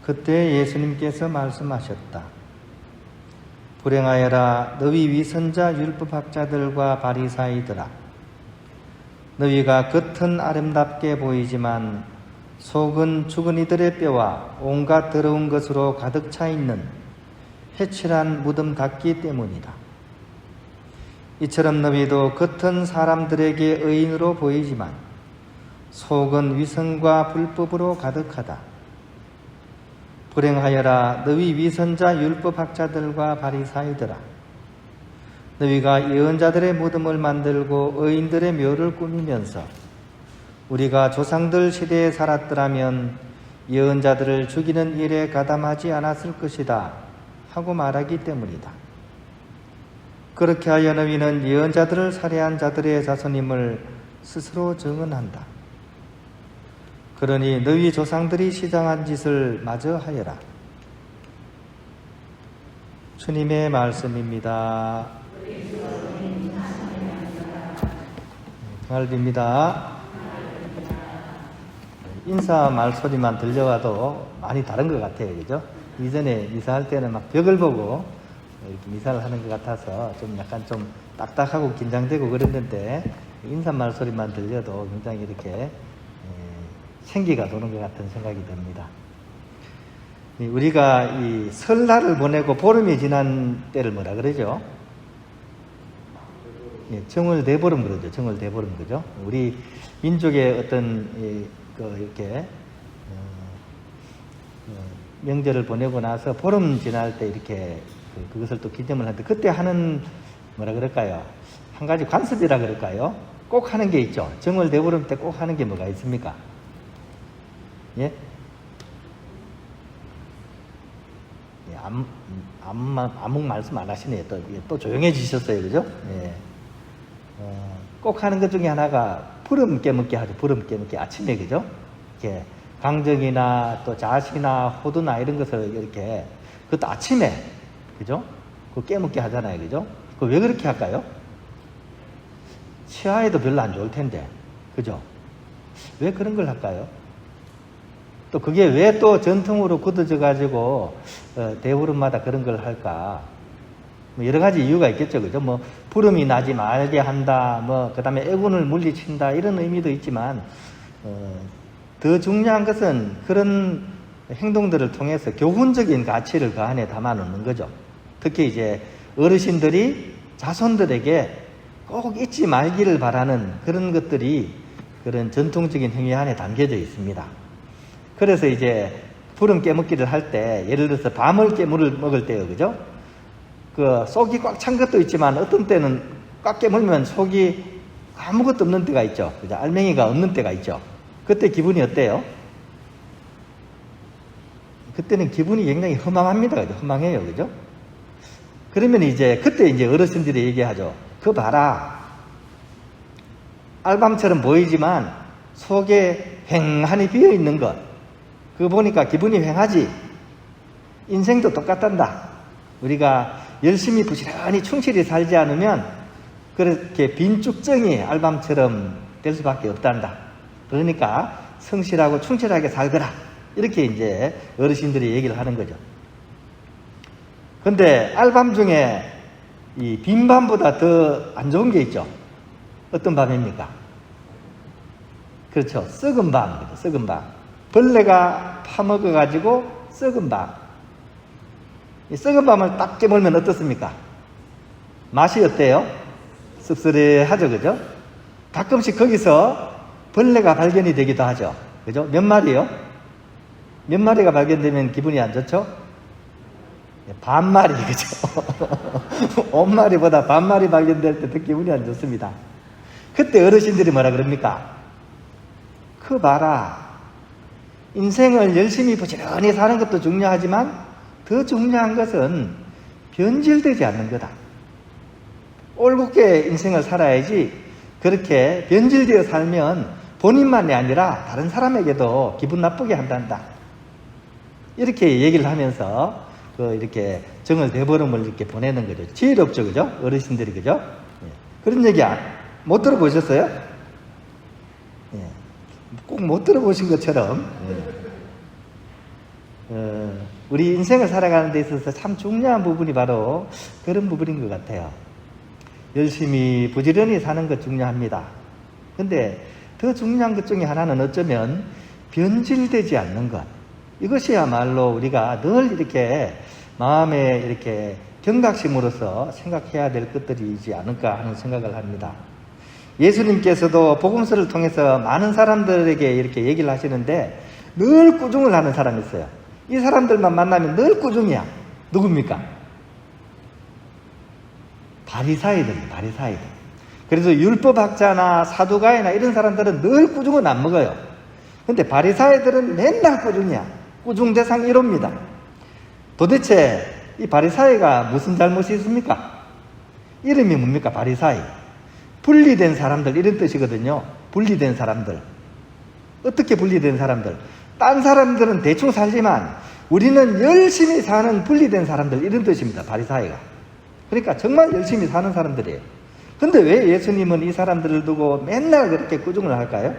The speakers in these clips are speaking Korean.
그때 예수님께서 말씀하셨다. 불행하여라 너희 위선자 율법학자들과 바리사이들아, 너희가 겉은 아름답게 보이지만 속은 죽은 이들의 뼈와 온갖 더러운 것으로 가득 차 있는 회칠한 무덤 같기 때문이다. 이처럼 너희도 겉은 사람들에게 의인으로 보이지만 속은 위선과 불법으로 가득하다. 불행하여라 너희 위선자 율법학자들과 바리사이들아, 너희가 예언자들의 무덤을 만들고 의인들의 묘를 꾸미면서 우리가 조상들 시대에 살았더라면 예언자들을 죽이는 일에 가담하지 않았을 것이다 하고 말하기 때문이다. 그렇게 하여 너희는 예언자들을 살해한 자들의 자손임을 스스로 증언한다. 그러니 너희 조상들이 시장한 짓을 마저 하여라. 주님의 말씀입니다. 평안입니다. 인사 말소리만 들려와도 많이 다른 것 같아요. 그죠? 이전에 미사할 때는 막 벽을 보고 이렇게 미사를 하는 것 같아서 좀 약간 좀 딱딱하고 긴장되고 그랬는데 인사 말소리만 들려도 굉장히 이렇게 생기가 도는 것 같은 생각이 듭니다. 우리가 이 설날을 보내고 보름이 지난 때를 뭐라 그러죠? 정월대보름 그러죠. 정월대보름 그죠? 우리 민족의 어떤 이렇게 명절을 보내고 나서 보름 지날 때 이렇게 그것을 또 기념을 하는데, 그때 하는 뭐라 그럴까요? 한 가지 관습이라 그럴까요? 꼭 하는 게 있죠. 정월대보름 때 꼭 하는 게 뭐가 있습니까? 예? 아무 말씀 안 하시네요. 또 조용해지셨어요. 그죠? 예. 꼭 하는 것 중에 하나가 부름 깨먹기 하죠. 부름 깨먹기 아침에. 그죠? 이렇게 강정이나 또 잣이나 호두나 이런 것을 이렇게, 그것도 아침에. 그죠? 그거 깨먹기 하잖아요. 그죠? 그거 왜 그렇게 할까요? 치아에도 별로 안 좋을 텐데. 그죠? 왜 그런 걸 할까요? 또 그게 왜 또 전통으로 굳어져 가지고 대보름마다 그런 걸 할까? 뭐 여러 가지 이유가 있겠죠. 그죠? 뭐 부름이 나지 말게 한다, 뭐 그다음에 애군을 물리친다, 이런 의미도 있지만 더 중요한 것은 그런 행동들을 통해서 교훈적인 가치를 그 안에 담아 놓는 거죠. 특히 이제 어르신들이 자손들에게 꼭 잊지 말기를 바라는 그런 것들이 그런 전통적인 행위 안에 담겨져 있습니다. 그래서 이제 부름 깨먹기를 할 때, 예를 들어서 밤을 깨물을 먹을 때요, 그죠? 그 속이 꽉 찬 것도 있지만 어떤 때는 꽉 깨물면 속이 아무것도 없는 때가 있죠. 그죠? 알맹이가 없는 때가 있죠. 그때 기분이 어때요? 그때는 기분이 굉장히 허망합니다. 그죠? 허망해요. 그죠? 그러면 이제 그때 이제 어르신들이 얘기하죠. 그거 봐라. 알밤처럼 보이지만 속에 휑하니 비어 있는 것. 그거 보니까 기분이 휑하지. 인생도 똑같단다. 우리가 열심히 부지런히 충실히 살지 않으면 그렇게 빈쭉정이 알밤처럼 될 수밖에 없단다. 그러니까 성실하고 충실하게 살거라. 이렇게 이제 어르신들이 얘기를 하는 거죠. 근데 알밤 중에 이 빈 밤보다 더 안 좋은 게 있죠. 어떤 밤입니까? 그렇죠. 썩은 밤. 썩은 밤. 벌레가 파먹어가지고 썩은 밤. 이 썩은 밤을 딱 깨물면 어떻습니까? 맛이 어때요? 씁쓸해하죠. 그죠? 가끔씩 거기서 벌레가 발견이 되기도 하죠. 그죠? 몇 마리요? 몇 마리가 발견되면 기분이 안 좋죠? 반 마리. 그죠? 온 마리보다 반 마리 발견될 때 더 기분이 안 좋습니다. 그때 어르신들이 뭐라 그럽니까? 그 봐라. 인생을 열심히 부지런히 사는 것도 중요하지만 더 중요한 것은 변질되지 않는 거다. 올곧게 인생을 살아야지 그렇게 변질되어 살면 본인만이 아니라 다른 사람에게도 기분 나쁘게 한단다. 이렇게 얘기를 하면서 이렇게 정월대보름을 이렇게 보내는 거죠. 지혜롭죠, 그죠? 어르신들이, 그죠? 그런 얘기 못 들어보셨어요? 꼭 못 들어보신 것처럼. 우리 인생을 살아가는 데 있어서 참 중요한 부분이 바로 그런 부분인 것 같아요. 열심히 부지런히 사는 것 중요합니다. 근데 더 중요한 것 중에 하나는 어쩌면 변질되지 않는 것. 이것이야말로 우리가 늘 이렇게 마음에 이렇게 경각심으로서 생각해야 될 것들이지 않을까 하는 생각을 합니다. 예수님께서도 복음서를 통해서 많은 사람들에게 이렇게 얘기를 하시는데 늘 꾸중을 하는 사람이 있어요. 이 사람들만 만나면 늘 꾸중이야. 누굽니까? 바리사이들. 그래서 율법학자나 사두가이나 이런 사람들은 늘 꾸중은 안 먹어요. 근데 바리사이들은 맨날 꾸중이야. 꾸중 대상 1호입니다. 도대체 이 바리사이가 무슨 잘못이 있습니까? 이름이 뭡니까? 바리사이. 분리된 사람들 이런 뜻이거든요. 분리된 사람들. 어떻게 분리된 사람들? 딴 사람들은 대충 살지만 우리는 열심히 사는 분리된 사람들 이런 뜻입니다. 바리사이가. 그러니까 정말 열심히 사는 사람들이에요. 근데 왜 예수님은 이 사람들을 두고 맨날 그렇게 꾸중을 할까요?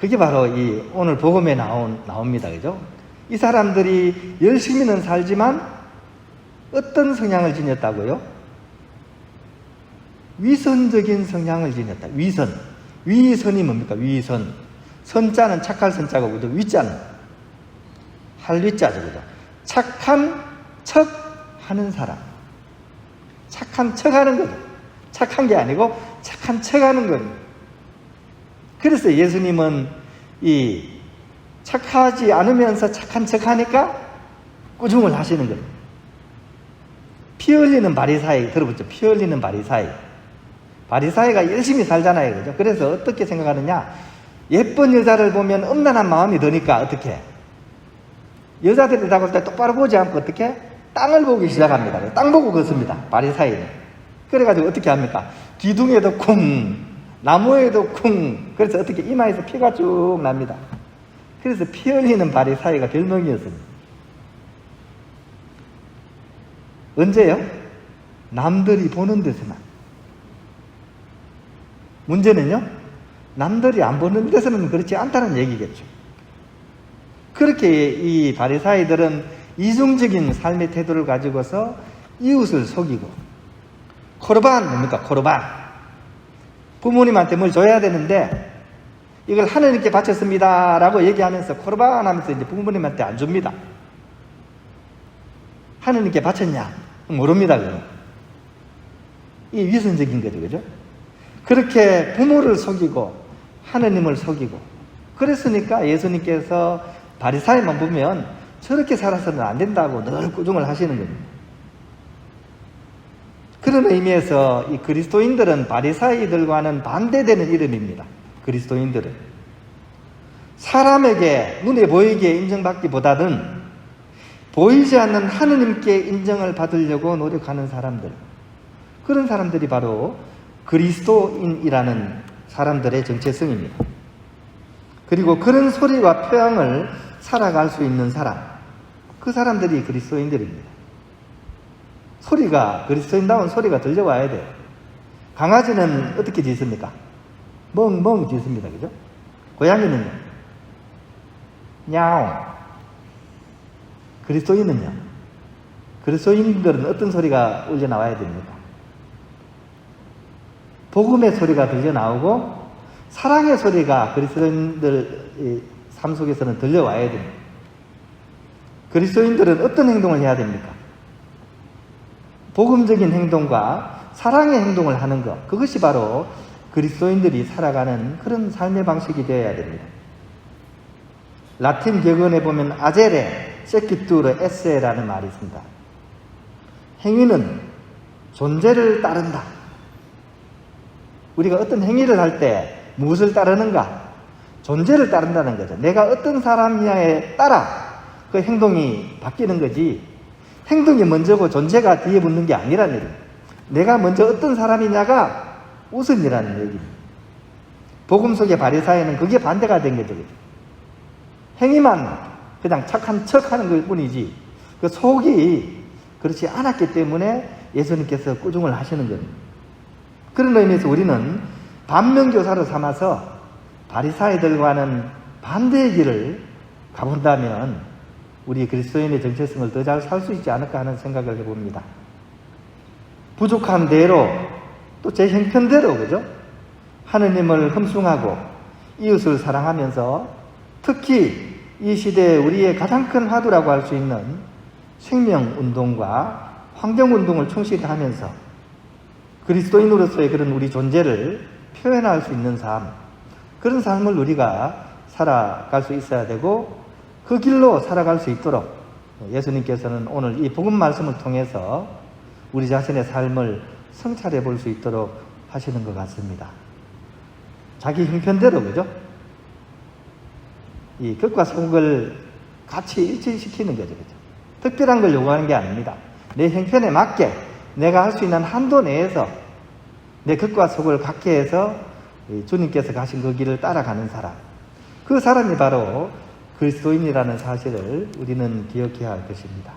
그게 바로 이 오늘 복음에 나옵니다. 그죠? 이 사람들이 열심히는 살지만 어떤 성향을 지녔다고요? 위선적인 성향을 지녔다. 위선이 뭡니까? 위선. 선자는 착할 선자고, 그죠? 위자는 할위자죠. 그죠? 착한 척 하는 사람. 착한 척 하는 거죠. 착한 게 아니고 착한 척 하는 거죠. 그래서 예수님은 이 착하지 않으면서 착한 척 하니까 꾸중을 하시는 거예요. 피 흘리는 바리사이 들어보죠. 피 흘리는 바리사이. 바리사이가 열심히 살잖아요. 그죠? 그래서 어떻게 생각하느냐? 예쁜 여자를 보면 음란한 마음이 드니까 어떻게? 여자들이 다볼 때 똑바로 보지 않고 어떻게? 땅을 보기 시작합니다. 땅 보고 걷습니다. 바리사이는. 그래가지고 어떻게 합니까? 기둥에도 쿵, 나무에도 쿵. 그래서 어떻게 이마에서 피가 쭉 납니다. 그래서 피 흘리는 바리사이가 별명이었습니다. 언제요? 남들이 보는 데서만. 문제는요, 남들이 안 보는 데서는 그렇지 않다는 얘기겠죠. 그렇게 이 바리사이들은 이중적인 삶의 태도를 가지고서 이웃을 속이고, 코르반 뭡니까? 코르반. 부모님한테 뭘 줘야 되는데 이걸 하느님께 바쳤습니다 라고 얘기하면서 코르반 하면서 이제 부모님한테 안 줍니다. 하느님께 바쳤냐? 모릅니다. 그럼. 이 위선적인 거죠. 그죠? 그렇게 부모를 속이고 하느님을 속이고, 그랬으니까 예수님께서 바리사이만 보면 저렇게 살아서는 안 된다고 늘 꾸중을 하시는 겁니다. 그런 의미에서 이 그리스도인들은 바리사이들과는 반대되는 이름입니다. 그리스도인들은 사람에게 눈에 보이게 인정받기보다는 보이지 않는 하느님께 인정을 받으려고 노력하는 사람들, 그런 사람들이 바로 그리스도인이라는 사람들의 정체성입니다. 그리고 그런 소리와 표현을 살아갈 수 있는 사람, 그 사람들이 그리스도인들입니다. 소리가, 그리스도인다운 소리가 들려와야 돼요. 강아지는 어떻게 짖습니까? 멍멍 짖습니다. 그죠? 고양이는요? 야옹. 그리스도인은요? 그리스도인들은 어떤 소리가 울려 나와야 됩니까? 복음의 소리가 들려 나오고 사랑의 소리가 그리스도인들 삶 속에서는 들려와야 됩니다. 그리스도인들은 어떤 행동을 해야 됩니까? 복음적인 행동과 사랑의 행동을 하는 것, 그것이 바로 그리스도인들이 살아가는 그런 삶의 방식이 되어야 됩니다. 라틴 격언에 보면 아제레, 세키투르, 에세라는 말이 있습니다. 행위는 존재를 따른다. 우리가 어떤 행위를 할 때 무엇을 따르는가? 존재를 따른다는 거죠. 내가 어떤 사람이냐에 따라 그 행동이 바뀌는 거지, 행동이 먼저고 존재가 뒤에 붙는 게 아니라는 얘기입니다. 내가 먼저 어떤 사람이냐가 우선이라는 얘기입니다. 복음 속의 바리사이는 그게 반대가 된 거죠. 행위만 그냥 착한 척 하는 것 뿐이지 그 속이 그렇지 않았기 때문에 예수님께서 꾸중을 하시는 겁니다. 그런 의미에서 우리는 반면교사로 삼아서 바리사이들과는 반대의 길을 가본다면 우리 그리스도인의 정체성을 더 잘 살 수 있지 않을까 하는 생각을 해봅니다. 부족한 대로 또 제 형편대로 그죠? 하느님을 흠숭하고 이웃을 사랑하면서 특히 이 시대에 우리의 가장 큰 화두라고 할 수 있는 생명운동과 환경운동을 충실히 하면서 그리스도인으로서의 그런 우리 존재를 표현할 수 있는 삶, 그런 삶을 우리가 살아갈 수 있어야 되고 그 길로 살아갈 수 있도록 예수님께서는 오늘 이 복음 말씀을 통해서 우리 자신의 삶을 성찰해 볼 수 있도록 하시는 것 같습니다. 자기 형편대로 그죠? 이 겉과 속을 같이 일치시키는 거죠. 그죠? 특별한 걸 요구하는 게 아닙니다. 내 형편에 맞게 내가 할 수 있는 한도 내에서 내 겉과 속을 같게 해서 주님께서 가신 그 길을 따라가는 사람, 그 사람이 바로 그리스도인이라는 사실을 우리는 기억해야 할 것입니다.